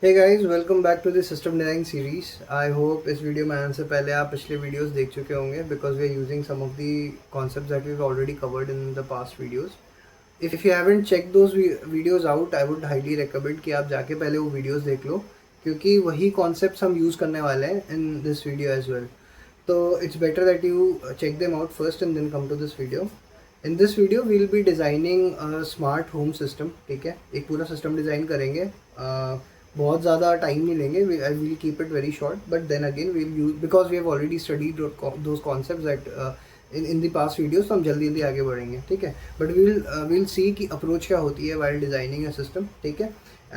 Hey guys, welcome back to the system design series. I hope इस video में आने से पहले आप पिछले वीडियोस देख चुके होंगे because we are using some of the concepts that we already covered in the past videos. If you haven't check those videos out, I would highly recommend कि आप जाके पहले वो वीडियोस देख लो, क्योंकि वही कॉन्सेप्ट्स हम यूज़ करने वाले हैं in this video as well. तो it's better that you check them out first and then come to this video. In this video we will be designing a smart home system। ठीक है, एक पूरा system design करेंगे। बहुत ज़्यादा time नहीं लेंगे। I will keep it very short, but then again we will use, because we have already studied those concepts that in the past videos, तो हम जल्दी जल्दी आगे बढ़ेंगे। ठीक है, but we'll see कि अप्रोच क्या होती है while designing a system। ठीक है,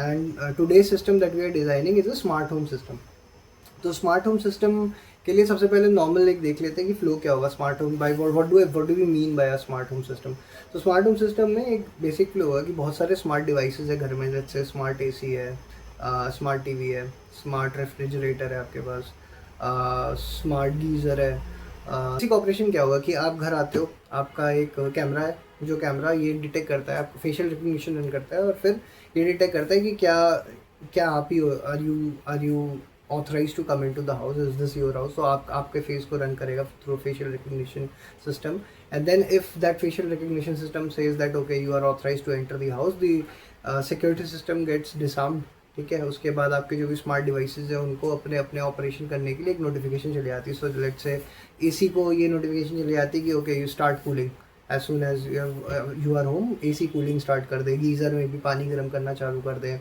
and today's system that we are designing is a smart home system। तो स्मार्ट होम सिस्टम के लिए सबसे पहले नॉर्मल एक देख लेते हैं कि फ्लो क्या होगा smart home by what do we mean by a smart home system. तो स्मार्ट होम सिस्टम में एक बेसिक फ्लो होगा कि बहुत सारे स्मार्ट डिवाइसेस है घर में, जैसे स्मार्ट एसी है, स्मार्ट टीवी है, स्मार्ट रेफ्रिजरेटर है आपके पास, स्मार्ट गीज़र है। बेसिक ऑपरेशन क्या होगा कि आप घर आते हो, आपका एक कैमरा है, जो कैमरा ये डिटेक्ट करता है, आपको फेशियल रिकग्निशन रन करता है और फिर ये डिटेक्ट करता है कि क्या आप ही are you authorize to come in to the house, is this your house. तो आपके फेस को रन करेगा through facial recognition system, and then if that facial recognition system says that okay you are authorize to enter the house, the security system gets disarmed. ठीक है, उसके बाद आपके जो भी स्मार्ट डिवाइसेज हैं उनको अपने अपने ऑपरेशन करने के लिए एक नोटिफिकेशन चली आती है। सो लेट्स से एसी को ये नोटिफिकेशन चली आती है कि okay you start cooling as soon as you are home, AC cooling start कर दे, गीज़र में भी पानी गर्म करना चालू कर दे।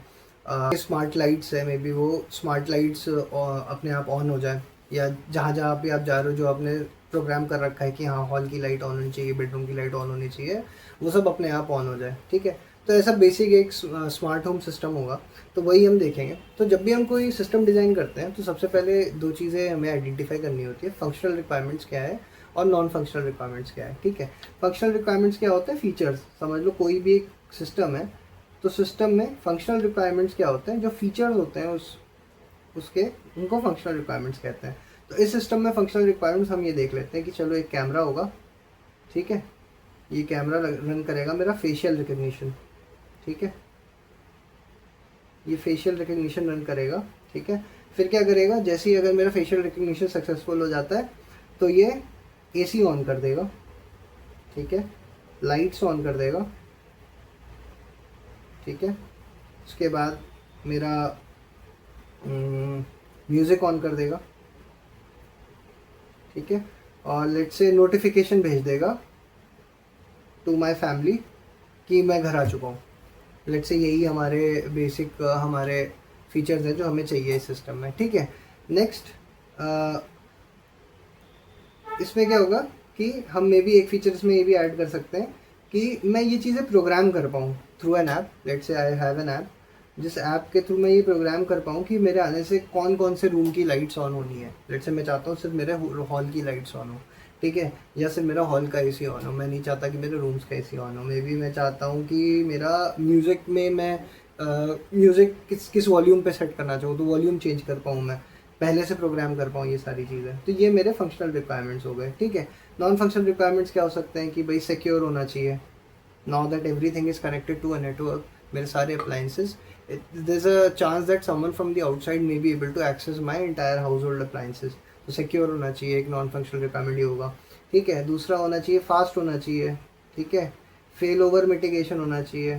स्मार्ट लाइट्स है, मे बी वो स्मार्ट लाइट्स अपने आप ऑन हो जाए, या जहाँ जहाँ पे आप जा रहे हो जो आपने प्रोग्राम कर रखा है कि हाँ हॉल की लाइट ऑन होनी चाहिए, बेडरूम की लाइट ऑन होनी चाहिए, वो सब अपने आप ऑन हो जाए। ठीक है, तो ऐसा बेसिक एक स्मार्ट होम सिस्टम होगा। तो वही हम देखेंगे। तो जब भी हम कोई सिस्टम डिज़ाइन करते हैं तो सबसे पहले दो चीज़ें हमें आइडेंटिफाई करनी होती है, फंक्शनल रिक्वायरमेंट्स क्या है और नॉन फंक्शनल रिक्वायरमेंट्स क्या है। ठीक है, फंक्शनल रिक्वायरमेंट्स क्या होता है, फीचर्स। समझ लो कोई भी एक सिस्टम है तो सिस्टम में फंक्शनल रिक्वायरमेंट्स क्या होते हैं, जो फीचर्स होते हैं उसके, उनको फंक्शनल रिक्वायरमेंट्स कहते हैं। तो इस सिस्टम में फंक्शनल रिक्वायरमेंट्स हम ये देख लेते हैं कि चलो एक कैमरा होगा। ठीक है, ये कैमरा रन करेगा मेरा फेशियल रिकग्निशन। ठीक है, ये फेशियल रिकग्निशन रन करेगा। ठीक है, फिर क्या करेगा, जैसे ही अगर मेरा फेशियल रिकग्निशन सक्सेसफुल हो जाता है तो ये एसी ऑन कर देगा। ठीक है, लाइट्स ऑन कर देगा। ठीक है, उसके बाद मेरा म्यूज़िक ऑन कर देगा। ठीक है, और लेट्स से नोटिफिकेशन भेज देगा टू माय फैमिली कि मैं घर आ चुका हूँ। लेट्स से यही हमारे बेसिक हमारे फीचर्स हैं जो हमें चाहिए इस सिस्टम में। ठीक है, नेक्स्ट इसमें क्या होगा कि हम मे भी एक फीचर इसमें ये भी ऐड कर सकते हैं कि मैं ये चीज़ें प्रोग्राम कर पाऊँ through an app. Let's say I have an app, जिस ऐप के थ्रू मैं ये प्रोग्राम कर पाऊँ कि मेरे आने से कौन कौन से रूम की लाइट्स ऑन होनी है। लेट्स से मैं चाहता हूँ सिर्फ मेरे हॉल की लाइट्स ऑन हो। ठीक है, या सिर्फ मेरा हॉल का एसी ऑन हो, मैं नहीं चाहता कि मेरे रूम्स का एसी ऑन हो। मे बी मैं चाहता हूँ कि मेरा म्यूज़िक में मैं म्यूज़िक किस वॉल्यूम पे सेट करना चाहूँ, तो वॉल्यूम चेंज कर पाऊँ, मैं पहले से प्रोग्राम कर पाऊँ ये सारी चीज़ें। तो ये मेरे फंक्शनल रिक्वायरमेंट्स हो गए। ठीक है, नॉन फंक्शनल रिक्वायरमेंट्स क्या हो सकते हैं कि भाई सिक्योर होना चाहिए। Now that everything is connected to a network, मेरे सारे appliances, there is a chance that someone from the outside may be able to access my entire household appliances. तो सिक्योर होना चाहिए, एक नॉन फंक्शनल रिक्वायरमेंट ही होगा। ठीक है, दूसरा होना चाहिए फास्ट होना चाहिए। ठीक है, फेल ओवर मिटिगेशन होना चाहिए।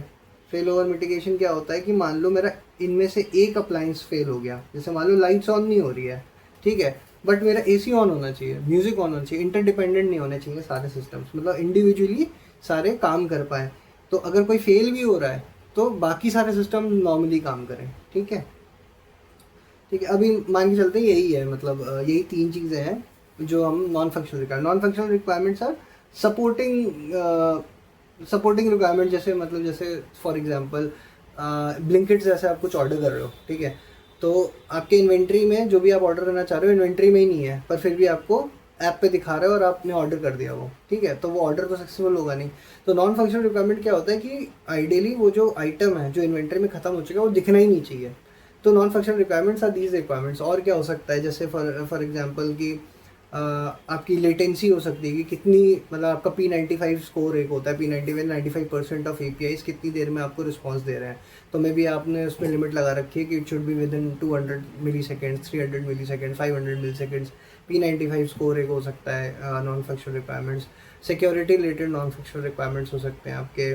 फेल ओवर मिटिगेशन क्या होता है कि मान लो मेरा इनमें से एक अप्लाइंस फेल हो गया, जैसे मान लो लाइट्स ऑन नहीं हो रही है। ठीक है, बट मेरा एसी ऑन होना चाहिए, म्यूज़िक ऑन होना चाहिए, इंटरडिपेंडेंट नहीं होने चाहिए सारे सिस्टम्स, मतलब इंडिविजुअली सारे काम कर पाएँ। तो अगर कोई फेल भी हो रहा है तो बाकी सारे सिस्टम नॉर्मली काम करें। ठीक है, ठीक है, अभी मान के चलते हैं यही है, मतलब यही तीन चीज़ें हैं जो हम non functional requirements are supporting requirement. जैसे मतलब जैसे फॉर एग्जांपल ब्लिंकिट जैसे आप कुछ ऑर्डर कर रहे हो। ठीक है, तो आपके इन्वेंट्री में जो भी आप ऑर्डर करना चाह रहे हो इन्वेंट्री में ही नहीं है, पर फिर भी आपको ऐप पे दिखा रहा है और आपने ऑर्डर कर दिया वो। ठीक है, तो वो ऑर्डर तो सक्सेसफुल होगा नहीं। तो नॉन फंक्शनल रिक्वायरमेंट क्या होता है कि आइडियली वो जो आइटम है जो इन्वेंट्री में ख़त्म हो चुका है वो दिखना ही नहीं चाहिए। तो non functional requirements are these requirements. और क्या हो सकता है, जैसे फॉर एग्जांपल कि आपकी लेटेंसी हो सकती है कि कितनी, मतलब आपका P95 स्कोर एक होता है, P95 95% ऑफ APIs कितनी देर में आपको रिस्पॉन्स दे रहे हैं। तो मे बी आपने उसमें लिमिट लगा रखी है कि it should be within 200 millisecond, 300 millisecond, 500 milliseconds. P95 score एक हो सकता है। Non functional requirements, security related non functional requirements हो सकते हैं आपके।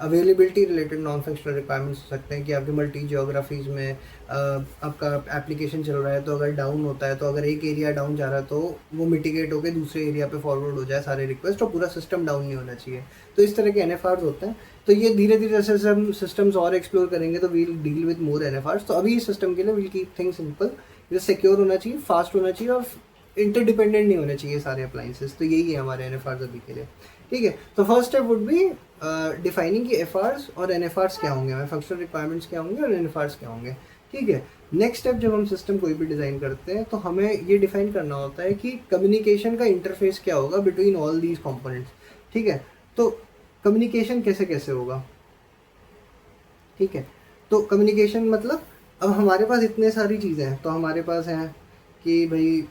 Availability related non functional requirements हो सकते हैं कि आपके मल्टी जियोग्राफीज़ में आपका एप्लीकेशन चल रहा है, तो अगर डाउन होता है, तो अगर एक एरिया डाउन जा रहा है तो वो मिटिगेट होकर दूसरे एरिया पे फॉरवर्ड हो जाए सारे रिक्वेस्ट, और पूरा सिस्टम डाउन नहीं होना चाहिए। तो इस तरह के NFRs होते हैं। तो ये धीरे धीरे जैसे हम सिस्टम्स और एक्सप्लोर करेंगे तो we'll deal with more NFRs। तो अभी इस सिस्टम के लिए वील कीप थिंग्स सिंपल, ये सिक्योर होना चाहिए, फास्ट होना चाहिए और इंटरडिपेंडेंट नहीं होने चाहिए सारे अप्लाइंसेस। तो यही है हमारे NFRs अभी के लिए। ठीक है, तो first step would be defining कि FRs और NFRs क्या होंगे, हमारे फंक्शनल रिक्वायरमेंट्स क्या होंगे और NFRs क्या होंगे। ठीक है, नेक्स्ट स्टेप जब हम सिस्टम कोई भी डिज़ाइन करते हैं तो हमें ये डिफाइन करना होता है कि कम्युनिकेशन का इंटरफेस क्या होगा बिटवीन ऑल दीज कंपोनेंट्स। ठीक है, तो कम्युनिकेशन कैसे कैसे होगा। ठीक है, तो कम्युनिकेशन मतलब अब हमारे पास इतने सारी चीज़ें हैं, तो हमारे पास हैं कि भाई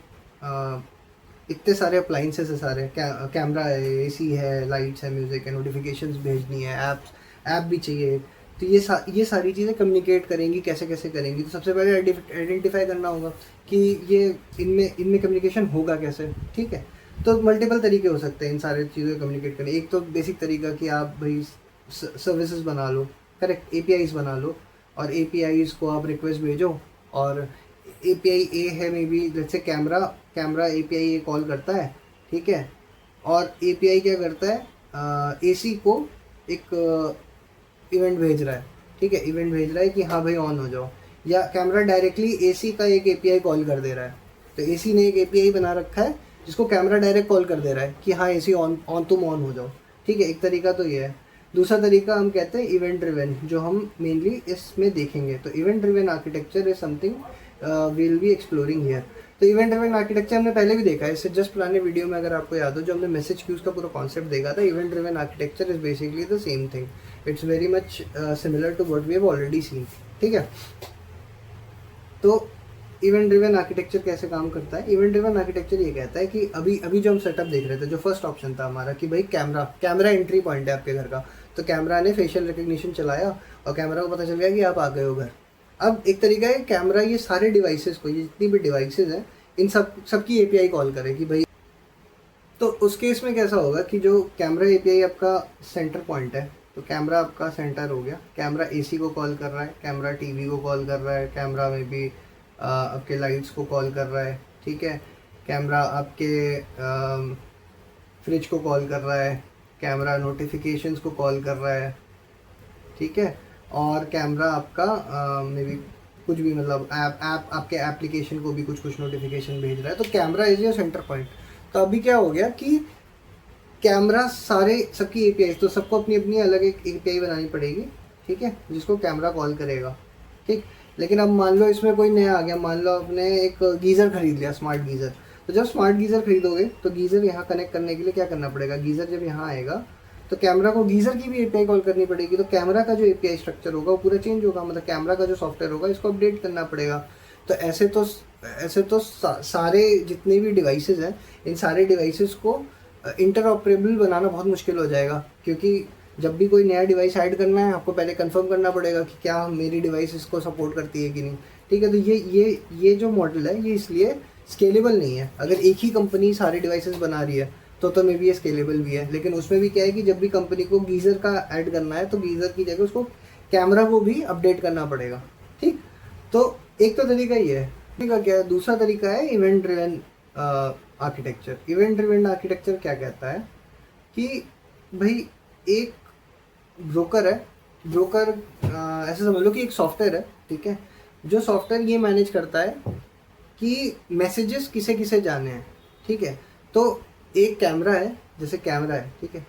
इतने सारे अप्लाइंसेस है, सारे कैमरा है, AC है, लाइट्स है, म्यूज़िक है, नोटिफिकेशंस भेजनी है, ऐप भी चाहिए। तो ये सारी चीज़ें कम्युनिकेट करेंगी, कैसे कैसे करेंगी। तो सबसे पहले आइडेंटिफाई करना होगा कि ये इनमें कम्युनिकेशन होगा कैसे। ठीक है, तो मल्टीपल तरीके हो सकते हैं इन सारी चीज़ों को कम्युनिकेट करने। एक तो बेसिक तरीका कि आप भाई सर्विसेज बना लो, करेक्ट, APIs बना लो, और APIs को आप रिक्वेस्ट भेजो। और API A है, मे बी जैसे कैमरा API A कॉल करता है। ठीक है, और API क्या करता है, AC को एक इवेंट भेज रहा है। ठीक है, इवेंट भेज रहा है कि हाँ भाई ऑन हो जाओ, या कैमरा डायरेक्टली AC का एक API कॉल कर दे रहा है। तो AC ने एक API बना रखा है जिसको कैमरा डायरेक्ट कॉल कर दे रहा है कि हाँ AC ऑन तुम ऑन हो जाओ। ठीक है, एक तरीका तो ये है। दूसरा तरीका हम कहते हैं इवेंट ड्रिवन, जो हम मेनली इसमें देखेंगे। तो event driven architecture is something will be exploring here. तो इवेंट ड्रिवन आर्किटेक्चर हमने पहले भी देखा है, इससे जस्ट पुराने वीडियो में अगर आपको याद हो, जो हमने मैसेज क्यूज का पूरा कॉन्सेप्ट देखा था। Event driven architecture is basically the same thing, it's very much similar to what we have already seen. ठीक है, तो इवेंट ड्रिवन आर्किटेक्चर कैसे काम करता है। इवेंट ड्रिवन आर्किटेक्चर ये कहता है कि अभी जो हम सेटअप देख रहे थे, जो फर्स्ट ऑप्शन था हमारा कि भाई कैमरा एंट्री पॉइंट है आपके घर का, तो कैमरा ने फेशियल रिकग्निशन चलाया और कैमरा को पता चल गया कि आप आ गए हो घर। अब एक तरीका है कैमरा ये सारे डिवाइसेस को, ये जितनी भी डिवाइसेस हैं, इन सबकी API कॉल करे कि भाई। तो उस केस में कैसा होगा कि जो कैमरा API आपका सेंटर पॉइंट है, तो कैमरा आपका सेंटर हो गया, कैमरा AC को कॉल कर रहा है, कैमरा TV को कॉल कर रहा है, कैमरा में भी आपके लाइट्स को कॉल कर रहा है। ठीक है, कैमरा आपके फ्रिज को कॉल कर रहा है, कैमरा नोटिफिकेशंस को कॉल कर रहा है। ठीक है, और कैमरा आपका मे बी कुछ भी, मतलब ऐप आपके एप्लीकेशन को भी कुछ नोटिफिकेशन भेज रहा है। तो camera is your centre point. तो अभी क्या हो गया कि कैमरा सारे सबकी API, तो सबको अपनी अपनी अलग एक API बनानी पड़ेगी। ठीक है, जिसको कैमरा कॉल करेगा। ठीक, लेकिन अब मान लो इसमें कोई नया आ गया, मान लो आपने एक गीज़र खरीद लिया, स्मार्ट गीज़र। तो जब स्मार्ट गीज़र खरीदोगे तो गीज़र यहाँ कनेक्ट करने के लिए क्या करना पड़ेगा, गीज़र जब यहाँ आएगा तो कैमरा को गीज़र की भी API कॉल करनी पड़ेगी। तो कैमरा का जो API स्ट्रक्चर होगा वो पूरा चेंज होगा, मतलब कैमरा का जो सॉफ्टवेयर होगा इसको अपडेट करना पड़ेगा। तो ऐसे तो सारे जितने भी डिवाइसेस हैं, इन सारे डिवाइसेस को इंटरऑपरेबल बनाना बहुत मुश्किल हो जाएगा, क्योंकि जब भी कोई नया डिवाइस ऐड करना है आपको पहले कंफर्म करना पड़ेगा कि क्या मेरी डिवाइस इसको सपोर्ट करती है कि नहीं। ठीक है, तो ये जो मॉडल है ये इसलिए स्केलेबल नहीं है। अगर एक ही कंपनी सारे डिवाइसेस बना रही है तो मे बी ये स्केलेबल भी है, लेकिन उसमें भी क्या है कि जब भी कंपनी को गीज़र का ऐड करना है तो गीज़र की जगह उसको कैमरा को भी अपडेट करना पड़ेगा। ठीक, तो एक तो तरीका ये है। तरीका क्या है, दूसरा तरीका है event driven architecture. Event driven architecture क्या कहता है कि भाई एक ब्रोकर है, ब्रोकर ऐसे समझ लो कि एक सॉफ्टवेयर है। ठीक है, जो सॉफ्टवेयर ये मैनेज करता है कि मैसेजेस किसे किसे जाने हैं। ठीक है, तो एक कैमरा है, जैसे कैमरा है, ठीक है,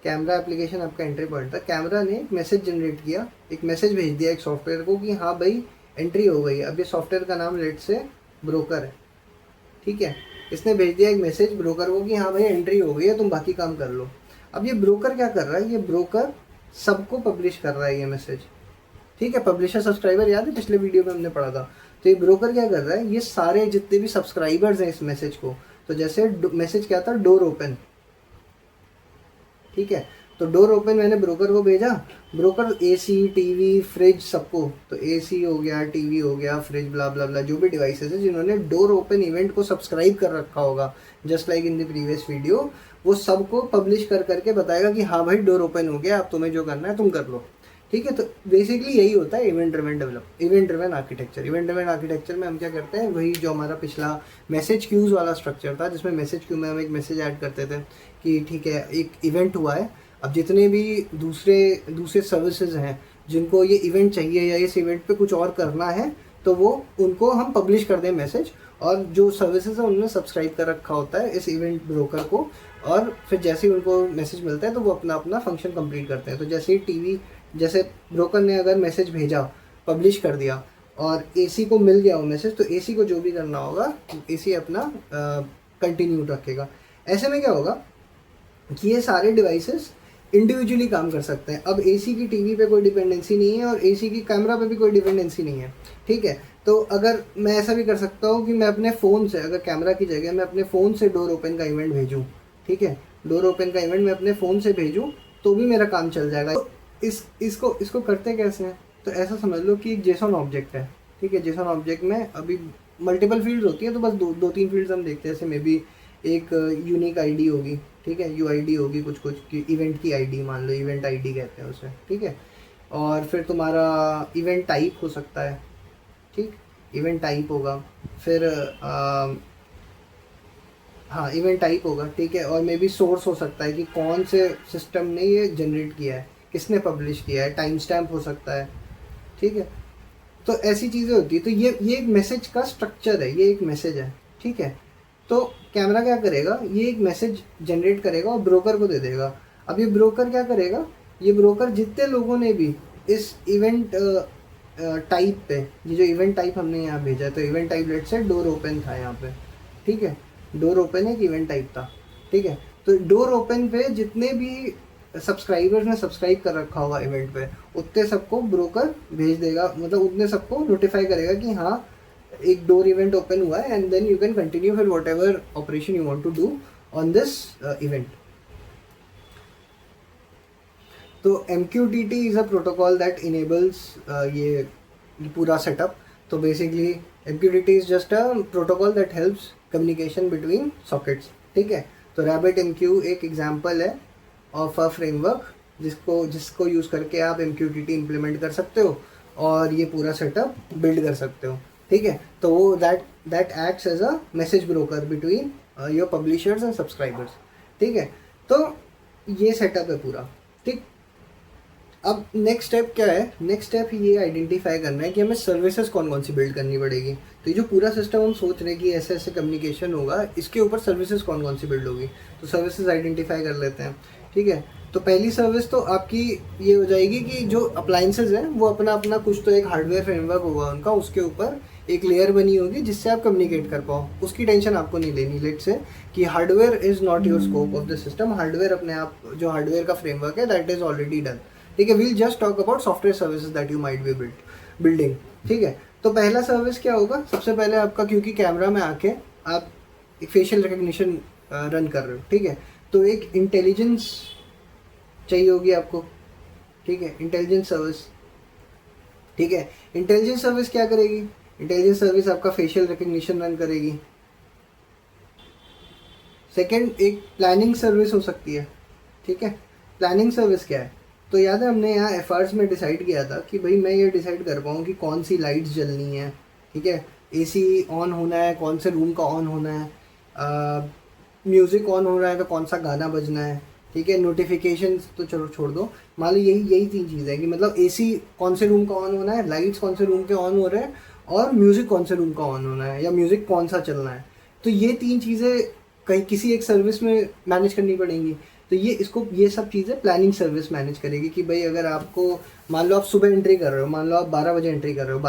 कैमरा एप्लीकेशन आपका एंट्री पॉइंट था। कैमरा ने एक मैसेज जनरेट किया, एक मैसेज भेज दिया एक सॉफ्टवेयर को कि हाँ भाई एंट्री हो गई। अब ये सॉफ्टवेयर का नाम लेट से ब्रोकर है। ठीक है, इसने भेज दिया एक मैसेज ब्रोकर को कि हाँ भाई एंट्री हो गई है, तुम बाकी काम कर लो। अब ये ब्रोकर क्या कर रहा है, ये ब्रोकर सबको पब्लिश कर रहा है ये मैसेज। ठीक है, पब्लिशर सब्सक्राइबर याद है पिछले वीडियो में हमने पढ़ा था। तो ये ब्रोकर क्या कर रहा है, ये सारे जितने भी सब्सक्राइबर्स हैं इस मैसेज को, तो जैसे मैसेज क्या था, डोर ओपन, ठीक है, तो डोर ओपन मैंने ब्रोकर को भेजा, ब्रोकर एसी टीवी फ्रिज सबको, तो एसी हो गया, टीवी हो गया, फ्रिज, ब्ला ब्ला ब्ला, जो भी डिवाइसेस है जिन्होंने डोर ओपन इवेंट को सब्सक्राइब कर रखा होगा just like in the previous video, वो सबको पब्लिश कर करके बताएगा कि हाँ भाई डोर ओपन हो गया, अब तुम्हें जो करना है तुम कर लो, ठीक है। तो बेसिकली यही होता है event driven architecture. Event driven architecture में हम क्या करते हैं, वही जो हमारा पिछला मैसेज क्यूज वाला स्ट्रक्चर था, जिसमें मैसेज क्यू में हम एक मैसेज ऐड करते थे कि ठीक है एक इवेंट हुआ है, अब जितने भी दूसरे सर्विसेज हैं जिनको ये इवेंट चाहिए या इस इवेंट पे कुछ और करना है, तो वो उनको हम पब्लिश कर दें मैसेज, और जो सर्विसेज है उन्होंने सब्सक्राइब कर रखा होता है इस इवेंट ब्रोकर को, और फिर जैसे ही उनको मैसेज मिलता है तो वो अपना अपना फंक्शन कंप्लीट करते हैं। तो जैसे ही टीवी, जैसे ब्रोकर ने अगर मैसेज भेजा, पब्लिश कर दिया, और एसी को मिल गया वो मैसेज, तो एसी को जो भी करना होगा एसी अपना कंटिन्यू रखेगा। ऐसे में क्या होगा कि ये सारे डिवाइसेस इंडिविजुअली काम कर सकते हैं। अब एसी की टीवी पे कोई डिपेंडेंसी नहीं है और एसी की कैमरा पे भी कोई डिपेंडेंसी नहीं है, ठीक है। तो अगर मैं ऐसा भी कर सकता हूँ कि मैं अपने फ़ोन से, अगर कैमरा की जगह मैं अपने फ़ोन से डोर ओपन का इवेंट भेजूँ, ठीक है, डोर ओपन का इवेंट मैं अपने फ़ोन से भेजूँ तो भी मेरा काम चल जाएगा। तो इसको करते कैसे हैं, तो ऐसा समझ लो कि एक जेसन ऑब्जेक्ट है, ठीक है। जेसन ऑब्जेक्ट में अभी मल्टीपल फील्ड्स होती हैं, तो बस दो तीन फील्ड्स हम देखते हैं। जैसे मे बी एक यूनिक आईडी होगी, ठीक है, यूआईडी होगी, कुछ की इवेंट की आईडी, मान लो इवेंट आईडी कहते हैं उसे, ठीक है। और फिर तुम्हारा इवेंट टाइप हो सकता है, ठीक, इवेंट टाइप होगा, फिर हाँ इवेंट टाइप होगा, ठीक है। और मे बी सोर्स हो सकता है कि कौन से सिस्टम ने ये जनरेट किया है, किसने पब्लिश किया है, टाइम स्टैम्प हो सकता है, ठीक है। तो ऐसी चीज़ें होती है। तो ये एक मैसेज का स्ट्रक्चर है, ये एक मैसेज है, ठीक है। तो कैमरा क्या करेगा, ये एक मैसेज जनरेट करेगा और ब्रोकर को दे देगा। अब ये ब्रोकर क्या करेगा, ये ब्रोकर जितने लोगों ने भी इस इवेंट टाइप पे, ये जो इवेंट टाइप हमने यहाँ भेजा है, तो इवेंट टाइप लेट से डोर ओपन था यहाँ पे, ठीक है, डोर ओपन एक इवेंट टाइप था, ठीक है। तो डोर ओपन पे जितने भी सब्सक्राइबर्स ने सब्सक्राइब कर रखा होगा इवेंट पे, उतने सबको ब्रोकर भेज देगा, मतलब उतने सबको नोटिफाई करेगा कि हाँ एक डोर इवेंट ओपन हुआ है, and then you can continue फिर whatever operation you want to do on this event. तो MQTT is a protocol that enables ये पूरा सेटअप। तो basically MQTT is just a protocol that helps communication between sockets, ठीक है। तो RabbitMQ एक example है ऑफ अ फ्रेमवर्क जिसको यूज़ करके आप MQTT इम्प्लीमेंट कर सकते हो और ये पूरा सेटअप बिल्ड कर सकते हो, ठीक है। तो वो that acts as a message broker between your publishers and subscribers, ठीक है। तो ये सेटअप है पूरा, ठीक। अब नेक्स्ट स्टेप क्या है, नेक्स्ट स्टेप ये आइडेंटिफाई करना है कि हमें सर्विसेज कौन कौन सी बिल्ड करनी पड़ेगी। तो ये जो पूरा सिस्टम हम सोच रहे हैं कि ऐसे ऐसे कम्युनिकेशन होगा, इसके ऊपर सर्विसेज कौन कौन सी बिल्ड होगी। तो सर्विसेज आइडेंटिफाई कर लेते हैं, ठीक है। तो पहली सर्विस तो आपकी ये हो जाएगी कि जो अप्लाइंसेज हैं वो अपना अपना कुछ तो एक हार्डवेयर फ्रेमवर्क होगा उनका, उसके ऊपर एक लेयर बनी होगी जिससे आप कम्युनिकेट कर पाओ। उसकी टेंशन आपको नहीं लेनी, लेट से कि hardware is not your scope of the system. Hardware अपने आप, जो हार्डवेयर का फ्रेमवर्क है दैट इज़ ऑलरेडी डन, ठीक है। We'll just talk about software services that you might be building, ठीक है। तो पहला सर्विस क्या होगा, सबसे पहले आपका, क्योंकि कैमरा में आके आप एक फेशियल रिकग्निशन रन कर रहे हो, ठीक है, तो एक इंटेलिजेंस चाहिए होगी आपको, ठीक है, इंटेलिजेंस सर्विस, ठीक है। इंटेलिजेंस सर्विस क्या करेगी, इंटेलिजेंस सर्विस आपका फेशियल रिकग्निशन रन करेगी। सेकंड एक प्लानिंग सर्विस हो सकती है, ठीक है। प्लानिंग सर्विस क्या है, तो याद है हमने यहाँ एफर्ट्स में डिसाइड किया था कि भाई मैं ये डिसाइड कर पाऊँ कि कौन सी लाइट्स जलनी है, ठीक है, एसी ऑन होना है, कौन से रूम का ऑन होना है, म्यूज़िक ऑन हो रहा है तो कौन सा गाना बजना है, ठीक है। नोटिफिकेशन तो चलो छोड़ दो, मान लो यही तीन चीज़ है कि मतलब एसी कौन से रूम का ऑन होना है, लाइट्स कौन से रूम के ऑन हो रहे हैं, और म्यूज़िक कौन से रूम का ऑन होना है, या म्यूज़िक कौन सा चलना है। तो ये तीन चीज़ें कहीं किसी एक सर्विस में मैनेज करनी पड़ेंगी। तो ये सब चीज़ें प्लानिंग सर्विस मैनेज करेगी कि भाई अगर आपको, मान लो आप सुबह एंट्री कर रहे हो, मान लो आप 12 बजे एंट्री कर रहे हो,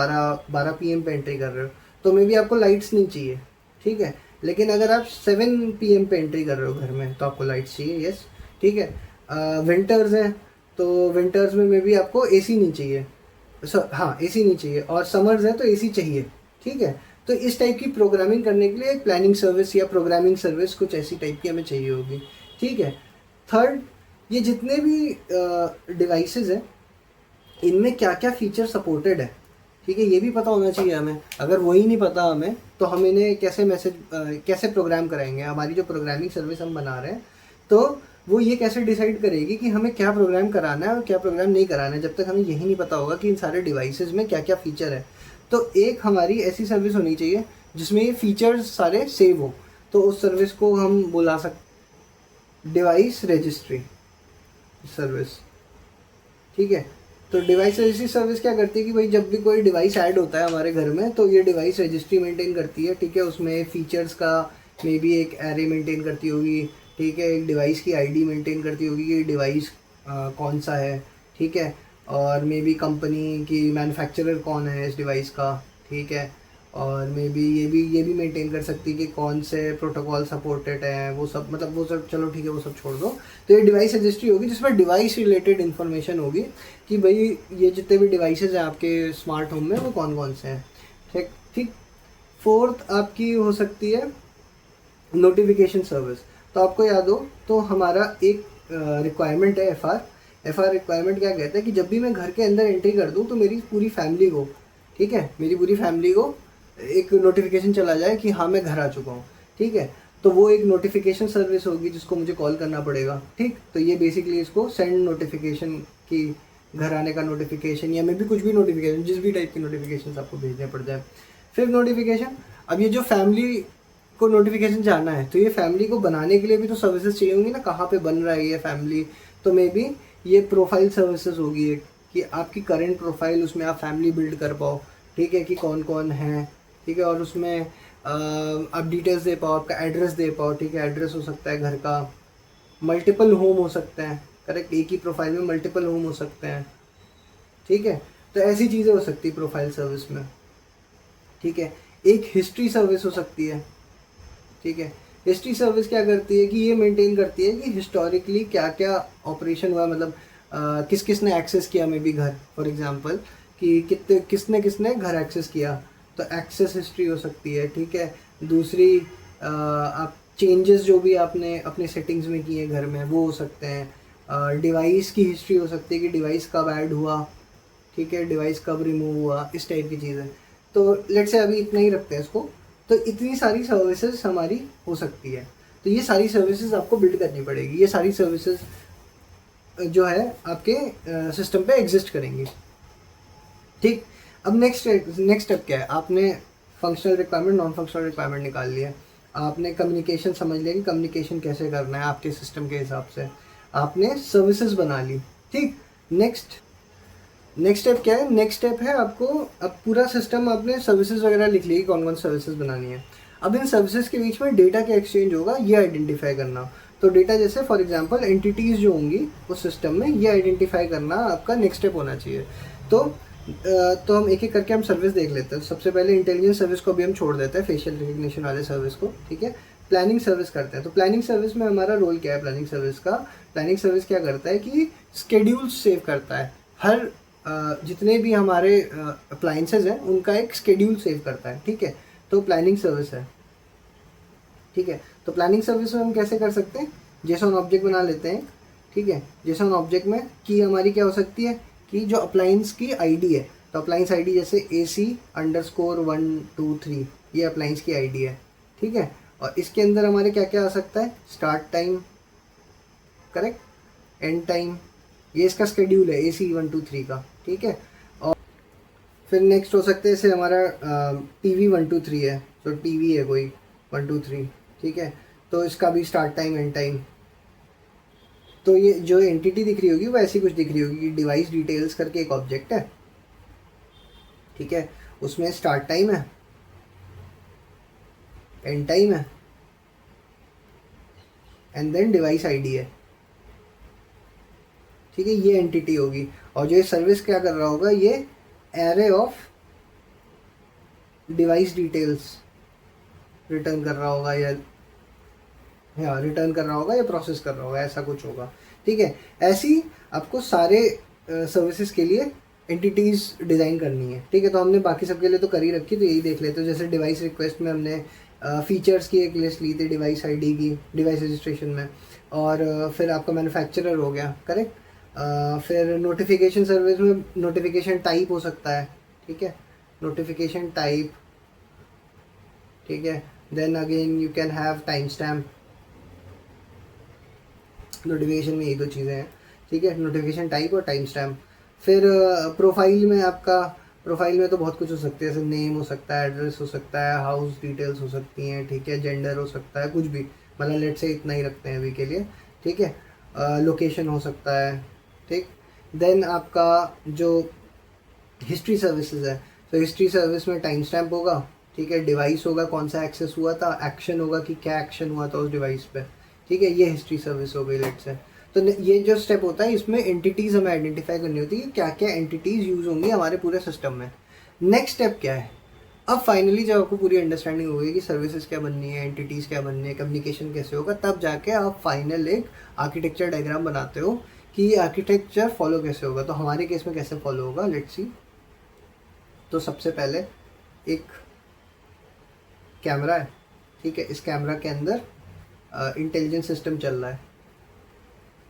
12 PM पे एंट्री कर रहे हो, तो मे बी आपको लाइट्स नहीं चाहिए, ठीक है। लेकिन अगर आप 7 PM पे एंट्री कर रहे हो घर में तो आपको लाइट्स चाहिए, यस, ठीक है। विंटर्स हैं तो विंटर्स में मे बी आपको एसी नहीं चाहिए, हाँ एसी नहीं चाहिए, और समर्स है तो एसी चाहिए, ठीक है। तो इस टाइप की प्रोग्रामिंग करने के लिए एक प्लानिंग सर्विस या प्रोग्रामिंग सर्विस कुछ ऐसी टाइप की हमें चाहिए होगी, ठीक है। थर्ड, ये जितने भी डिवाइसेस हैं इनमें क्या क्या फीचर सपोर्टेड है, ठीक है, ये भी पता होना चाहिए हमें। अगर वही नहीं पता हमें तो हम इन्हें कैसे प्रोग्राम कराएंगे। हमारी जो प्रोग्रामिंग सर्विस हम बना रहे हैं तो वो ये कैसे डिसाइड करेगी कि हमें क्या प्रोग्राम कराना है और क्या प्रोग्राम नहीं कराना है, जब तक हमें यही नहीं पता होगा कि इन सारे डिवाइसेस में क्या क्या फ़ीचर है। तो एक हमारी ऐसी सर्विस होनी चाहिए जिसमें ये फीचर्स सारे सेव हो। तो उस सर्विस को हम बुला सकते डिवाइस रजिस्ट्री सर्विस, ठीक है। तो डिवाइस रजिस्ट्री सर्विस क्या करती है कि भाई जब भी कोई डिवाइस ऐड होता है हमारे घर में तो ये डिवाइस रजिस्ट्री मेंटेन करती है, ठीक है। उसमें फीचर्स का मे बी एक एरे मेंटेन करती होगी, ठीक है। एक डिवाइस की आईडी मेंटेन करती होगी कि डिवाइस कौन सा है, ठीक है। और मे बी कंपनी की मैन्युफैक्चरर कौन है इस डिवाइस का, ठीक है। और मे बी ये भी मेंटेन कर सकती है कि कौन से प्रोटोकॉल सपोर्टेड है, वो सब, मतलब वो सब चलो ठीक है, वो सब छोड़ दो। तो ये डिवाइस रजिस्ट्री होगी जिसमें डिवाइस रिलेटेड इन्फॉर्मेशन होगी कि भाई ये जितने भी डिवाइसेस हैं आपके स्मार्ट होम में वो कौन कौन से हैं, ठीक ठीक। फोर्थ आपकी हो सकती है नोटिफिकेशन सर्विस। तो आपको याद हो तो हमारा एक रिक्वायरमेंट है एफ आर रिक्वायरमेंट क्या कहता है कि जब भी मैं घर के अंदर एंट्री कर दूँ तो मेरी पूरी फैमिली को, ठीक है, मेरी पूरी फैमिली को एक नोटिफिकेशन चला जाए कि हाँ मैं घर आ चुका हूँ, ठीक है। तो वो एक नोटिफिकेशन सर्विस होगी जिसको मुझे कॉल करना पड़ेगा, ठीक। तो ये बेसिकली इसको सेंड नोटिफिकेशन की घर आने का नोटिफिकेशन या मे भी कुछ भी नोटिफिकेशन, जिस भी टाइप की नोटिफिकेशन आपको भेजने पड़ जाए। फिर नोटिफिकेशन, अब ये जो फैमिली को नोटिफिकेशन जाना है तो ये फैमिली को बनाने के लिए भी तो सर्विसेज चाहिए होंगी ना, कहाँ पे बन रहा है ये फैमिली। तो मे बी ये प्रोफाइल सर्विसेज होगी एक, कि आपकी करेंट प्रोफाइल उसमें आप फैमिली बिल्ड कर पाओ, ठीक है, कि कौन कौन है, ठीक है। और उसमें आप डिटेल्स दे पाओ, आपका एड्रेस दे पाओ, ठीक है। एड्रेस हो सकता है घर का, मल्टीपल होम हो सकते हैं, करेक्ट, एक ही प्रोफाइल में मल्टीपल होम हो सकते हैं, ठीक है। तो ऐसी चीज़ें हो सकती है प्रोफाइल सर्विस में, ठीक है। एक हिस्ट्री सर्विस हो सकती है, ठीक है। हिस्ट्री सर्विस क्या करती है कि ये मेंटेन करती है कि हिस्टोरिकली क्या क्या ऑपरेशन हुआ, मतलब किस किस ने एक्सेस किया मे बी घर, फॉर एग्जांपल कि किसने किसने घर एक्सेस किया, तो एक्सेस हिस्ट्री हो सकती है, ठीक है। दूसरी आप चेंजेस जो भी आपने अपने सेटिंग्स में किए घर में वो हो सकते हैं। डिवाइस की हिस्ट्री हो सकती है कि डिवाइस कब ऐड हुआ, ठीक है, डिवाइस कब रिमूव हुआ, इस टाइप की चीज़ें। तो लेट्स से अभी इतना ही रखते हैं इसको। तो इतनी सारी सर्विसेज हमारी हो सकती है। तो ये सारी सर्विसेज आपको बिल्ड करनी पड़ेगी, ये सारी सर्विसेज जो है आपके सिस्टम पे एग्जिस्ट करेंगी, ठीक। अब नेक्स्ट स्टेप क्या है, आपने functional requirement non functional requirement निकाल लिया, आपने कम्युनिकेशन समझ लिया कि कम्युनिकेशन कैसे करना है आपके सिस्टम के हिसाब से, आपने सर्विसेज बना ली, ठीक। नेक्स्ट स्टेप क्या है, नेक्स्ट स्टेप है आपको, अब पूरा सिस्टम आपने सर्विसेज वगैरह लिख ली, कौन कौन सर्विसेज बनानी है। अब इन सर्विसेज के बीच में डेटा क्या एक्सचेंज होगा ये आइडेंटिफाई करना। तो डेटा जैसे फॉर एग्जांपल एंटिटीज़ जो होंगी उस सिस्टम में, ये आइडेंटिफाई करना आपका नेक्स्ट स्टेप होना चाहिए। तो हम एक एक करके हम सर्विस देख लेते हैं। सबसे पहले इंटेलिजेंस सर्विस को भी हम छोड़ देते हैं, फेशियल रिकग्निशन वाले सर्विस को, ठीक है। प्लानिंग सर्विस करते हैं। तो प्लानिंग सर्विस में हमारा रोल क्या है, प्लानिंग सर्विस का, प्लानिंग सर्विस क्या करता है कि स्केड्यूल सेव करता है। हर जितने भी हमारे अप्लाइंसेज हैं उनका एक स्केड्यूल सेव करता है, ठीक है। तो प्लानिंग सर्विस है, ठीक है। तो प्लानिंग सर्विस में हम कैसे कर सकते हैं, जेसॉन ऑब्जेक्ट बना लेते हैं, ठीक है। जेसॉन ऑब्जेक्ट में की हमारी क्या हो सकती है कि जो अप्लाइंस की आईडी है, तो अप्लाइंस आईडी जैसे AC_123 ये अप्लाइंस की आईडी है, ठीक है। और इसके अंदर हमारे क्या क्या आ सकता है, start time, correct, and time, ये इसका स्केड्यूल है AC123 का, ठीक है। और फिर नेक्स्ट हो सकते हैं, जैसे हमारा TV123 है, तो टीवी है कोई 123, ठीक है। तो इसका भी स्टार्ट टाइम एंड टाइम। तो ये जो एंटिटी दिख रही होगी वो ऐसी कुछ दिख रही होगी कि डिवाइस डिटेल्स करके एक ऑब्जेक्ट है, ठीक है। उसमें स्टार्ट टाइम है, एंड टाइम है, एंड देन डिवाइस आईडी है, ठीक है। ये एंटिटी होगी। और जो ये सर्विस क्या कर रहा होगा, ये array of device details return कर रहा होगा, या रिटर्न कर रहा होगा या प्रोसेस कर रहा होगा, ऐसा कुछ होगा, ठीक है। ऐसी आपको सारे सर्विसेज के लिए एंटिटीज़ डिज़ाइन करनी है, ठीक है। तो हमने बाकी सबके लिए तो कर ही रखी, तो यही देख लेते हैं। जैसे डिवाइस रिक्वेस्ट में हमने फीचर्स की एक लिस्ट ली थी, डिवाइस आईडी की, डिवाइस रजिस्ट्रेशन में, और फिर आपका मैन्युफैक्चरर हो गया, करेक्ट। फिर नोटिफिकेशन सर्विस में नोटिफिकेशन टाइप हो सकता है, ठीक है, नोटिफिकेशन टाइप, ठीक है। Then again you can have time stamp, notification में ये दो चीज़ें हैं, ठीक है, नोटिफिकेशन टाइप और टाइम स्टैम्प। फिर प्रोफाइल में आपका, प्रोफाइल में तो बहुत कुछ हो सकता है, जैसे नेम हो सकता है, एड्रेस हो सकता है, हाउस डिटेल्स हो सकती हैं, ठीक है, जेंडर हो सकता है, कुछ भी, मतलब लेट से इतना ही रखते हैं अभी के लिए, ठीक है। लोकेशन हो सकता है, ठीक। देन आपका जो हिस्ट्री सर्विसेज है, तो हिस्ट्री सर्विस में टाइम स्टैम्प होगा, ठीक है, डिवाइस होगा, कौन सा एक्सेस हुआ था, एक्शन होगा कि क्या एक्शन हुआ था उस डिवाइस पे, ठीक है, ये हिस्ट्री सर्विस हो गई लेट से। तो ये जो स्टेप होता है, इसमें एंटिटीज़ हमें आइडेंटिफाई करनी होती है कि क्या क्या एंटिटीज़ यूज़ होंगी हमारे पूरे सिस्टम में। नेक्स्ट स्टेप क्या है? अब फाइनली जब आपको पूरी अंडरस्टैंडिंग हो गई कि सर्विसेज क्या बननी है, एंटिटीज़ क्या बननी है, कम्युनिकेशन कैसे होगा, तब जाके आप फाइनल एक आर्किटेक्चर डायग्राम बनाते हो कि ये आर्किटेक्चर फॉलो कैसे होगा। तो हमारे केस में कैसे फॉलो होगा, लेट्स सी। तो सबसे पहले एक कैमरा है, ठीक है, इस कैमरा के अंदर इंटेलिजेंस सिस्टम चल रहा है,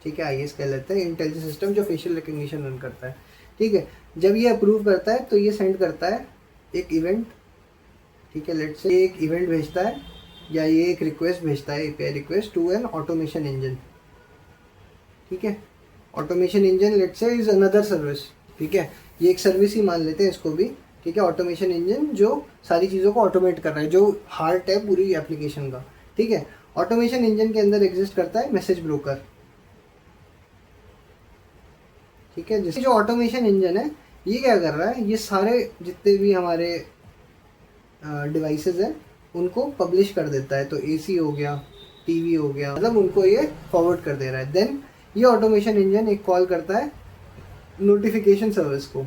ठीक है, आईएस कह लेते हैं, इंटेलिजेंस सिस्टम जो फेशियल रिकग्निशन रन करता है, ठीक है। जब ये अप्रूव करता है तो ये सेंड करता है एक इवेंट, ठीक है, लेट्स से एक इवेंट भेजता है या ये एक रिक्वेस्ट भेजता है, API request to an automation engine, ठीक है। Automation engine let's say is another service, ठीक है, ये एक सर्विस ही मान लेते हैं इसको भी, ठीक है। ऑटोमेशन इंजन जो सारी चीज़ों को ऑटोमेट कर रहा है, जो हार्ट है पूरी एप्लीकेशन का, ठीक है। ऑटोमेशन इंजन के अंदर एग्जिस्ट करता है मैसेज ब्रोकर, ठीक है। जिससे जो ऑटोमेशन इंजन है ये क्या कर रहा है, ये सारे जितने भी हमारे डिवाइसेस हैं उनको पब्लिश कर देता है। तो एसी हो गया, टीवी हो गया, मतलब उनको ये फॉरवर्ड कर दे रहा है। देन ये ऑटोमेशन इंजन एक कॉल करता है नोटिफिकेशन सर्विस को,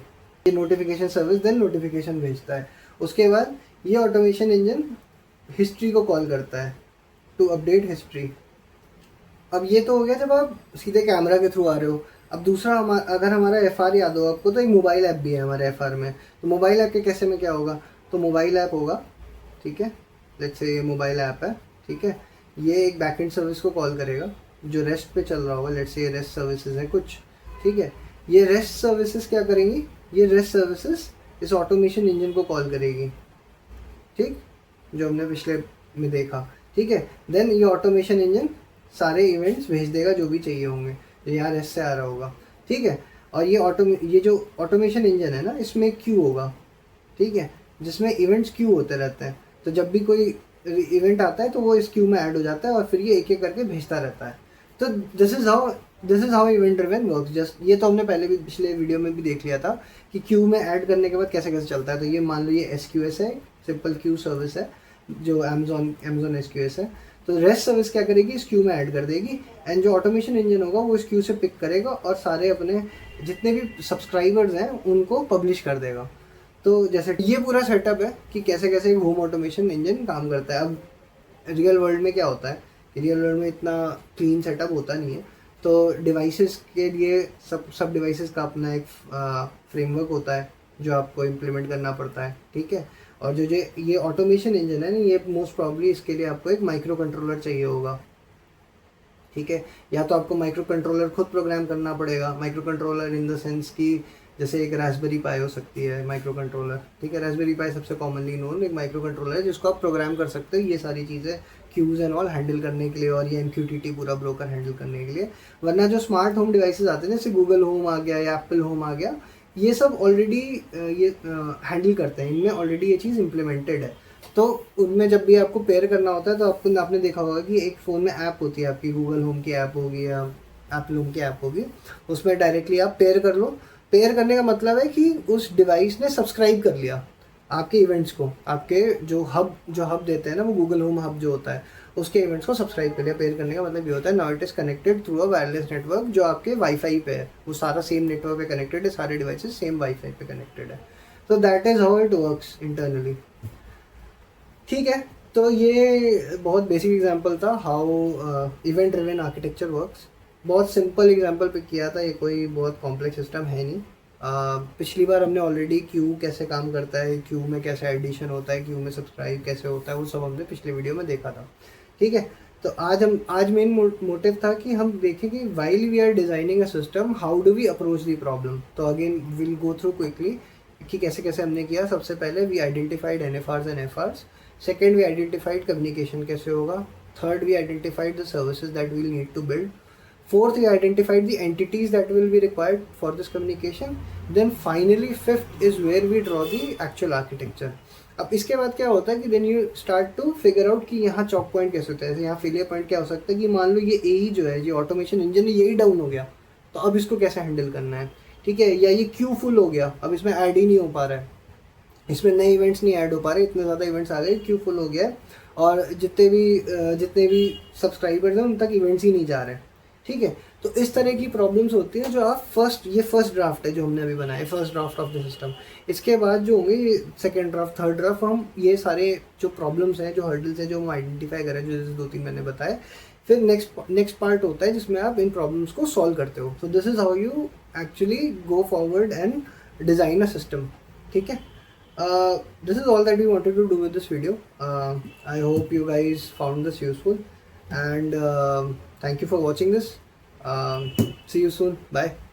ये नोटिफिकेशन सर्विस देन नोटिफिकेशन भेजता है। उसके बाद ये ऑटोमेशन इंजन हिस्ट्री को कॉल करता है टू अपडेट हिस्ट्री। अब ये तो हो गया जब आप सीधे कैमरा के थ्रू आ रहे हो। अब दूसरा अगर हमारा एफआर याद हो आपको, तो एक मोबाइल ऐप भी है हमारे एफआर में। तो मोबाइल ऐप के कैसे में क्या होगा, तो मोबाइल ऐप होगा, ठीक है, लेट्स से ये मोबाइल ऐप है, ठीक है। ये एक बैकएंड सर्विस को कॉल करेगा जो रेस्ट पे चल रहा होगा, लेट्स से ये रेस्ट सर्विसेज है कुछ, ठीक है। ये रेस्ट सर्विसेज क्या करेंगी, ये रेस्ट सर्विसेज इस ऑटोमेशन इंजन को कॉल करेगी, ठीक, जो हमने पिछले में देखा, ठीक है। देन ये ऑटोमेशन इंजन सारे इवेंट्स भेज देगा जो भी चाहिए होंगे, जो यहाँ रेस्ट से आ रहा होगा, ठीक है। और ये जो ऑटोमेशन इंजन है ना, इसमें क्यू होगा, ठीक है, जिसमें इवेंट्स क्यू होते रहते हैं। तो जब भी कोई इवेंट आता है तो वो इस क्यू में ऐड हो जाता है और फिर ये एक एक करके भेजता रहता है। तो this is how event driven works. Just ये तो हमने पहले भी पिछले वीडियो में भी देख लिया था कि क्यू में ऐड करने के बाद कैसे कैसे चलता है। तो ये मान लो ये SQS है, सिंपल क्यू सर्विस है जो अमेजोन SQS है। तो रेस्ट सर्विस क्या करेगी, इस क्यू में ऐड कर देगी, एंड जो ऑटोमेशन इंजन होगा वो इस क्यू से पिक करेगा और सारे अपने जितने भी सब्सक्राइबर्स हैं उनको पब्लिश कर देगा। तो जैसे ये पूरा सेटअप है कि कैसे कैसे एक होम ऑटोमेशन इंजन काम करता है। अब रियल वर्ल्ड में क्या होता है कि रियल वर्ल्ड में इतना क्लीन सेटअप होता नहीं है। तो डिवाइसेस के लिए सब डिवाइसेस का अपना एक फ्रेमवर्क होता है जो आपको इम्प्लीमेंट करना पड़ता है, ठीक है। और जो ये ऑटोमेशन इंजन है ना, ये मोस्ट प्रॉब्ली इसके लिए आपको एक माइक्रो कंट्रोलर चाहिए होगा, ठीक है। या तो आपको माइक्रो कंट्रोलर खुद प्रोग्राम करना पड़ेगा। Micro controller in the sense कि जैसे एक रास्पबेरी पाई हो सकती है माइक्रो कंट्रोलर, ठीक है। रास्पबेरी पाई सबसे कॉमनली नोन एक माइक्रो कंट्रोलर है जिसको आप प्रोग्राम कर सकते हो ये सारी चीज़ें क्यूज़ एंड ऑल हैंडल करने के लिए, और ये MQTT पूरा ब्रोकर हैंडल करने के लिए। वरना जो स्मार्ट होम डिवाइसेस आते हैं जैसे गूगल होम आ गया या एप्पल होम आ गया, ये सब ऑलरेडी ये हैंडल करते हैं, इनमें ऑलरेडी ये चीज़ इम्प्लीमेंटेड है। तो उनमें जब भी आपको पेयर करना होता है तो आपने देखा होगा कि एक फ़ोन में ऐप होती है आपकी, गूगल होम की ऐप होगी या एप्पल होम की ऐप होगी, उसमें डायरेक्टली आप पेयर कर लो। पेयर करने का मतलब है कि उस डिवाइस ने सब्सक्राइब कर लिया आपके इवेंट्स को, आपके जो हब देते हैं ना, वो गूगल होम हब जो होता है उसके इवेंट्स को सब्सक्राइब कर लिया। पेयर करने का मतलब ये होता है now it is connected through a wireless network जो आपके वाईफाई पे है, वो सारा सेम नेटवर्क पे कनेक्टेड है, सारे डिवाइसेस सेम वाईफाई पे कनेक्टेड है। तो that is how it works internally, ठीक है। तो ये बहुत बेसिक एग्जांपल था how event driven architecture works. बहुत सिंपल एग्जांपल पे किया था, ये कोई बहुत कॉम्प्लेक्स सिस्टम है नहीं, पिछली बार हमने ऑलरेडी क्यू कैसे काम करता है, क्यू में कैसे एडिशन होता है, क्यू में सब्सक्राइब कैसे होता है, वो सब हमने पिछले वीडियो में देखा था। ठीक है, तो आज मेन मोटिव था कि हम देखें कि while we are designing a system how do we approach the problem. तो again will go through quickly कि कैसे कैसे हमने किया। सबसे पहले we identified N F Rs and F Rs. Second we identified communication कैसे होगा। Third we identified the services that we'll need to build. Fourth, we identified the entities that will be required for this communication. Then finally, fifth is where we draw the actual architecture. अब इसके बाद क्या होता है कि then you start to figure out कि यहाँ chalk point कैसे होता है। जैसे यहाँ फेलियर पॉइंट क्या हो सकता है कि मान लो ये ए ही जो है, ये ऑटोमेशन इंजन यही डाउन हो गया, तो अब इसको कैसे हैंडल करना है। ठीक है, या ये क्यू फुल हो गया, अब इसमें ऐड ही नहीं हो पा रहा है, इसमें नए इवेंट्स नहीं ऐड हो पा रहे, इतने ज़्यादा इवेंट्स आ गए, क्यू फुल हो गया है, और जितने भी सब्सक्राइबर्स हैं उन तक इवेंट्स ही नहीं जा रहे हैं। ठीक है, तो इस तरह की प्रॉब्लम्स होती हैं जो आप ये फर्स्ट ड्राफ्ट है जो हमने अभी बनाया, first draft of the system. इसके बाद जो होंगे ये सेकेंड ड्राफ्ट, थर्ड ड्राफ्ट, हम ये सारे जो प्रॉब्लम्स हैं, जो हर्डल्स हैं, जो हम आइडेंटिफाई करें, जो जैसे 2-3 मैंने बताए, फिर नेक्स्ट पार्ट होता है जिसमें आप इन प्रॉब्लम्स को सॉल्व करते हो। So this is how you actually go forward and design a system. ठीक है, this is all that we wanted to do with this video. I hope you guys found this useful, and thank you for watching this. See you soon. Bye.